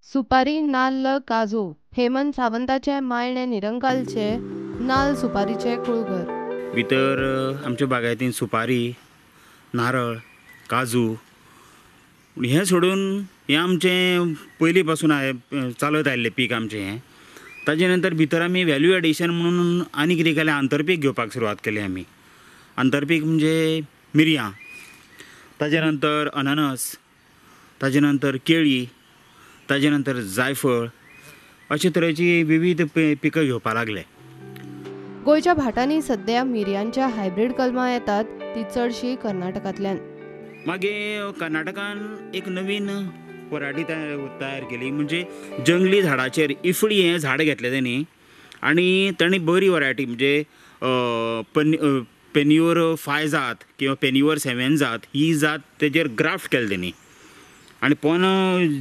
सुपारी, नाल्ल, काजू हेमंत सावंताचे मायणे निरंकालचे नाल्ल सुपारीचे कुळगर. भितर आमच्या बागायतीन सुपारी, नारळ, काजू हें सोडून हें आमचें पयलीं पासून चालत आयिल्लें पीक आमचें हें. ताजे नंतर भितर आमी व्हॅल्यू एडिशन म्हणून आनी कितें केलें, आंतरपीक घेवपाक सुरवात केली आमी. आंतरपीक म्हणजे मिरयां, ताजे नंतर अननस, ताजे नंतर केळी, ताजे नंतर जायफळ अशे तरेची विविध पिकां घेवपाक लागले. गोंयच्या भाटांनी सध्या मिरयांच्या हायब्रीड कलमां येतात ती चडशी कर्नाटकांतल्यान. मागीर कर्नाटकान एक नवीन वरायटी तयार केली, म्हणजे जंगली झाडाचेर इफळी हें झाड घेतलें तेणी आनी तांणी बरी वरायटी म्हणजे पेन्युअर 5 जात किंवा पेन्युअर 7 जात ही जात तेजेर ग्राफ्ट केलें तेणी आनी पोंद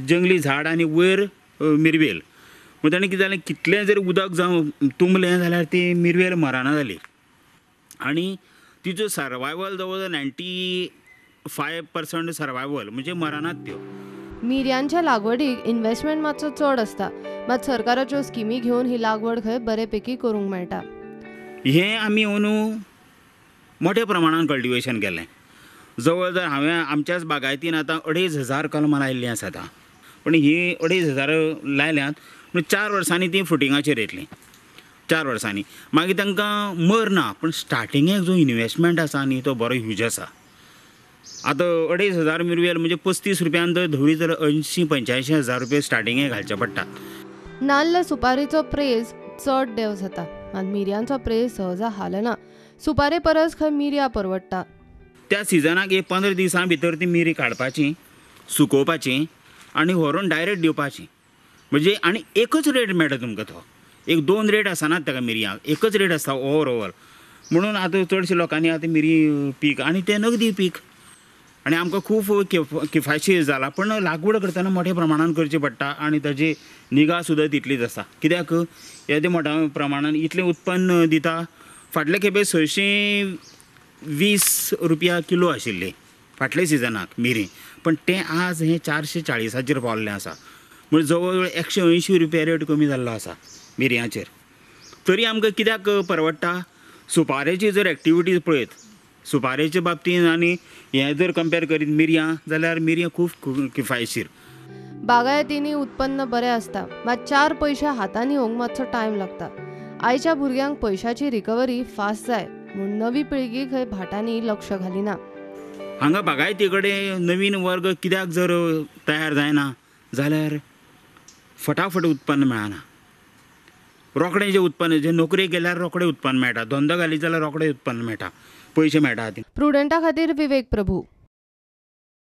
जंगली झाड आनी वयर मिरवेल. मग ताणें कितें जालें, कितलें जर उदक जावं तुंबलें जाल्यार ती मिरवेल मरना जाली आनी तिचो सर्वायवल जवळ जवळ 95% सर्वायवल म्हणजे मरनात त्यो. मिरयांच्या लागवडीक इन्व्हेस्टमेंट मातसो चड आसता, मात सरकाराच्यो स्किमी घेवन ही लागवड खंय बरेपैकी करूंक मेळटा. हें आमी अंदू मोठ्या प्रमाणान कल्टिवेशन केलें. जवळ जवळ हांवें आमच्याच बागायतीन आतां 2,500 कलमां लायिल्लीं आसात. पण ही 2,500 लायल्यात पूण 4 वर्सांनी ती फुटिंगाचेर येतलीं. 4 वर्सांनी मागीर तांकां मर ना, पूण स्टार्टिंगेक जो इन्वेस्टमेंट आसा न्ही तो बरो ह्यूज आसा. आतां 2,500 मिरवेल म्हणजे 35 रुपयान जर धवी जाल्यार 80-85 हजार रुपया स्टार्टिंगेक घालचे पडटात. नाल्ल सुपारीचो प्रेस चड देंव जाता, मात मिरयांचो प्रेस सहजा हालना. सुपारे परस खंय मिरयां परवडटा. त्या सिजनाक 15 दिसां भितर ती मिरी काडपाची, सुकोवपाची आनी व्हरून डायरेक्ट दिवपाची. म्हणजे आनी एकच रेट मेळटा तुमकां. तो एक 2 रेट आसनात ताका मिरयांक, एकच रेट आसता ओवरऑल. म्हणून आतां चडशे लोकांनी आतां मिरी पीक आनी तें नगदी पीक आनी आमकां खूब किफायतशीर जाला. पण लागवड करतना मोठ्या प्रमाणान करची पडटा आनी ताजी निगा सुद्दां तितलीच आसा. कित्याक येदे मोठ्या प्रमाणान इतलें उत्पन्न दिता. फाटले खेपे 620 रुपया किलो आशिल्ले फाटल्या सिजनाक मिरी, पण तें आज हें 440 पावल्लें आसा. म्हणजे जवळ जवळ 180 रुपया रेट कमी जाल्लो आसा मिरयांचेर. तरी आमकां कित्याक परवडटा, सुपारेची जर एक्टिविटीज पळयत सुपारेच्या बाबतींत आनी हें जर कंपेर करीत मिरयां जाल्यार मिरयां खूब किफायतशीर. बागायतींनी उत्पन्न बरें आसता, मात 4 पयशे हातांनी येवंक मातसो टायम लागता. आयच्या भुरग्यांक पयशाची रिकवरी फास्ट जाय म्हूण नवी पिळगी खंय भाटांनी लक्ष घालिना. हांगा बागायती कडेन नवीन वर्ग कित्याक जर तयार जायना जाल्यार फटाफट उत्पन्न मेळना. रोखडें जें उत्पन्न, जें नोकरेक गेल्यार रोखडें उत्पन्न मेळटा, धंदो घालीत जाल्यार रोखडें उत्पन्न मेळटा, पयशे मेळटा. प्रुडंटा खातीर विवेक प्रभू.